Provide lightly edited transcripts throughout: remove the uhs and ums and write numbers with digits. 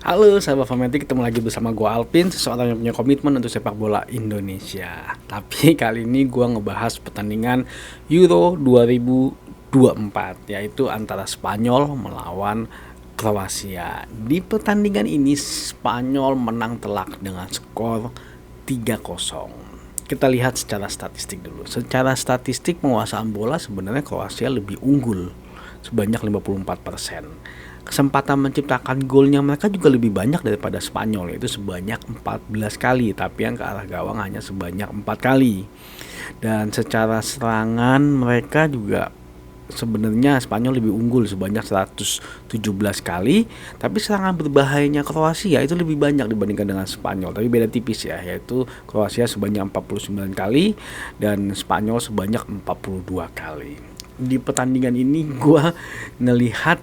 Halo sahabat Fanatik, ketemu lagi bersama gue Alvin, seseorang yang punya komitmen untuk sepak bola Indonesia. Tapi kali ini gue ngebahas pertandingan Euro 2024, yaitu antara Spanyol melawan Kroasia. Di pertandingan ini Spanyol menang telak dengan skor 3-0. Kita lihat secara statistik dulu. Secara statistik penguasaan bola sebenarnya Kroasia lebih unggul sebanyak 54%. Kesempatan menciptakan golnya mereka juga lebih banyak daripada Spanyol, yaitu sebanyak 14 kali, tapi yang ke arah gawang hanya sebanyak 4 kali. Dan secara serangan mereka juga sebenarnya Spanyol lebih unggul sebanyak 117 kali, tapi serangan berbahayanya Kroasia itu lebih banyak dibandingkan dengan Spanyol, tapi beda tipis ya, yaitu Kroasia sebanyak 49 kali dan Spanyol sebanyak 42 kali. Di pertandingan ini gue ngelihat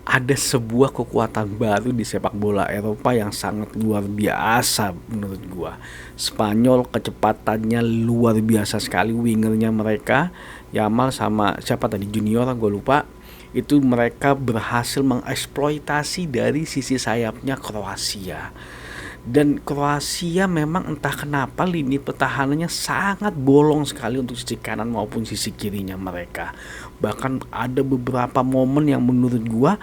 ada sebuah kekuatan baru di sepak bola Eropa yang sangat luar biasa menurut gua. Spanyol kecepatannya luar biasa sekali, wingernya mereka Yamal sama siapa tadi junior gue lupa, itu mereka berhasil mengeksploitasi dari sisi sayapnya Kroasia. Dan Kroasia memang entah kenapa lini pertahanannya sangat bolong sekali untuk sisi kanan maupun sisi kirinya mereka. Bahkan ada beberapa momen yang menurut gua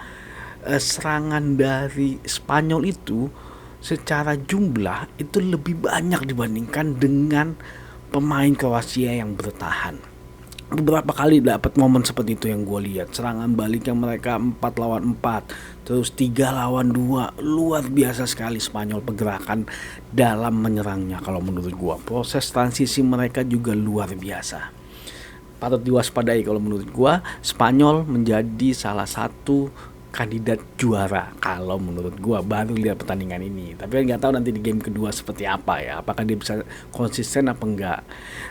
serangan dari Spanyol itu secara jumlah itu lebih banyak dibandingkan dengan pemain Kroasia yang bertahan. Beberapa kali dapat momen seperti itu yang gue lihat, serangan balik yang mereka 4 lawan 4, terus 3 lawan 2, luar biasa sekali Spanyol pergerakan dalam menyerangnya. Kalau menurut gue proses transisi mereka juga luar biasa, patut diwaspadai. Kalau menurut gue Spanyol menjadi salah satu kandidat juara kalau menurut gua, baru lihat pertandingan ini. Tapi nggak tahu nanti di game kedua seperti apa ya, apakah dia bisa konsisten apa enggak.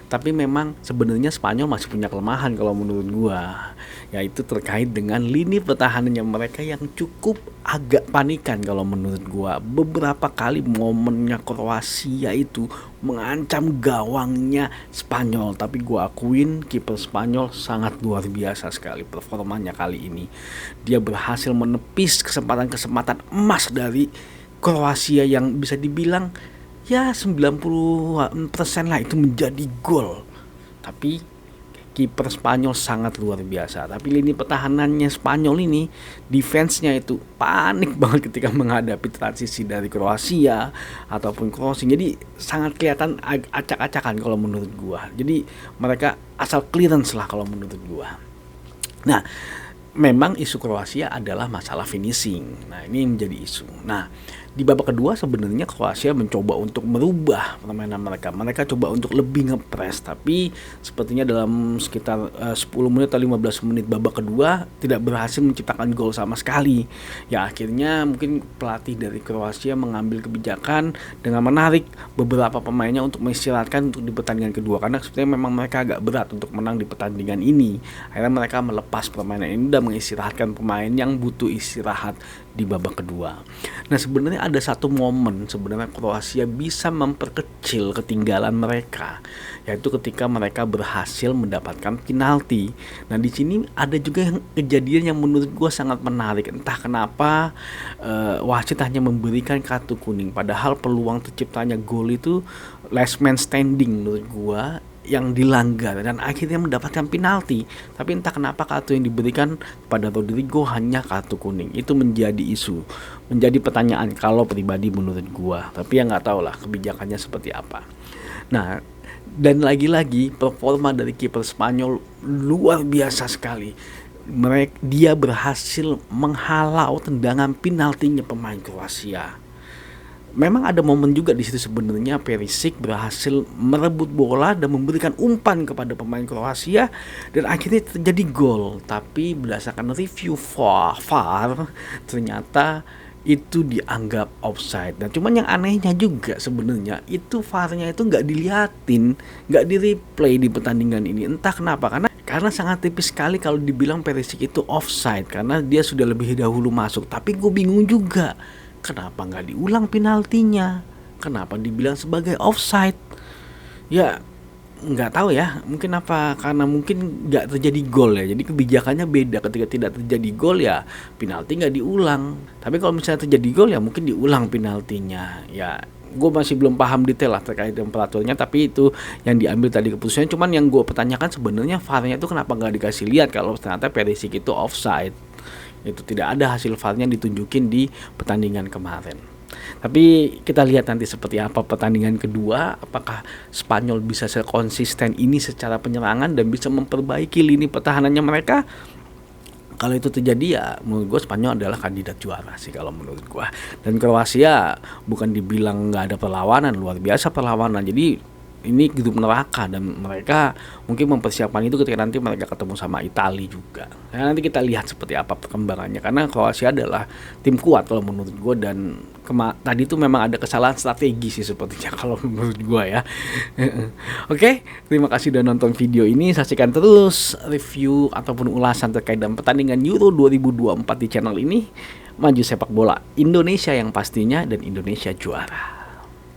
Tapi memang sebenarnya Spanyol masih punya kelemahan kalau menurut gua, yaitu terkait dengan lini pertahanannya mereka yang cukup agak panikan kalau menurut gua. Beberapa kali momennya Kroasia itu mengancam gawangnya Spanyol, tapi gua akuin kiper Spanyol sangat luar biasa sekali performanya kali ini. Dia berhasil menepis kesempatan-kesempatan emas dari Kroasia yang bisa dibilang ya 90% lah itu menjadi gol. Tapi kiper Spanyol sangat luar biasa. Tapi lini pertahanannya Spanyol ini, defense-nya itu panik banget ketika menghadapi transisi dari Kroasia ataupun crossing. Jadi sangat kelihatan acak-acakan kalau menurut gua. Jadi mereka asal clearance lah kalau menurut gua. Nah, memang isu Kroasia adalah masalah finishing. Nah, ini menjadi isu. Nah, di babak kedua sebenarnya Kroasia mencoba untuk merubah permainan mereka. Mereka coba untuk lebih ngepres, tapi sepertinya dalam sekitar 10 menit atau 15 menit babak kedua tidak berhasil menciptakan gol sama sekali. Ya akhirnya mungkin pelatih dari Kroasia mengambil kebijakan dengan menarik beberapa pemainnya untuk mengistirahatkan untuk di pertandingan kedua, karena sebenarnya memang mereka agak berat untuk menang di pertandingan ini. Akhirnya mereka melepas permainan ini dan mengistirahatkan pemain yang butuh istirahat di babak kedua. Nah, sebenarnya ada satu momen sebenarnya Kroasia bisa memperkecil ketinggalan mereka, yaitu ketika mereka berhasil mendapatkan penalti. Nah, di sini ada juga yang kejadian yang menurut gue sangat menarik. Entah kenapa wasit hanya memberikan kartu kuning, padahal peluang terciptanya gol itu last man standing menurut gue yang dilanggar dan akhirnya mendapatkan penalti. Tapi entah kenapa kartu yang diberikan pada Rodrigo hanya kartu kuning. Itu menjadi isu, menjadi pertanyaan kalau pribadi menurut gua. Tapi ya nggak tahu lah kebijakannya seperti apa. Nah, dan lagi-lagi performa dari kiper Spanyol luar biasa sekali. Dia berhasil menghalau tendangan penaltinya pemain Kroasia. Memang ada momen juga di situ sebenarnya Perisic berhasil merebut bola dan memberikan umpan kepada pemain Kroasia dan akhirnya terjadi gol. Tapi berdasarkan review VAR ternyata itu dianggap offside. Dan cuman yang anehnya juga sebenarnya itu VAR-nya itu nggak diliatin, nggak di replay di pertandingan ini. Entah kenapa, karena sangat tipis sekali kalau dibilang Perisic itu offside karena dia sudah lebih dahulu masuk. Tapi gue bingung juga, kenapa nggak diulang penaltinya? Kenapa dibilang sebagai offside? Ya nggak tahu ya, mungkin apa, karena mungkin nggak terjadi gol ya, jadi kebijakannya beda. Ketika tidak terjadi gol ya penalti nggak diulang, tapi kalau misalnya terjadi gol ya mungkin diulang penaltinya. Ya gue masih belum paham detail lah terkait dengan peraturannya, tapi itu yang diambil tadi keputusannya. Cuman yang gue pertanyakan sebenarnya VAR-nya itu kenapa nggak dikasih lihat kalau ternyata Perisic itu offside. Itu tidak ada hasil VAR-nya ditunjukin di pertandingan kemarin. Tapi kita lihat nanti seperti apa pertandingan kedua, apakah Spanyol bisa sekonsisten ini secara penyerangan dan bisa memperbaiki lini pertahanannya mereka. Kalau itu terjadi ya menurut gue Spanyol adalah kandidat juara sih kalau menurut gue. Dan Kroasia bukan dibilang nggak ada perlawanan, luar biasa perlawanan. Jadi ini grup neraka dan mereka mungkin mempersiapkan itu ketika nanti mereka ketemu sama Italia juga. Nah, nanti kita lihat seperti apa perkembangannya, karena Kroasia adalah tim kuat kalau menurut gue. Dan tadi itu memang ada kesalahan strategi sih sepertinya kalau menurut gue ya. Oke, terima kasih udah nonton video ini. Saksikan terus review ataupun ulasan terkait dengan pertandingan Euro 2024 di channel ini. Maju sepak bola Indonesia yang pastinya, dan Indonesia juara.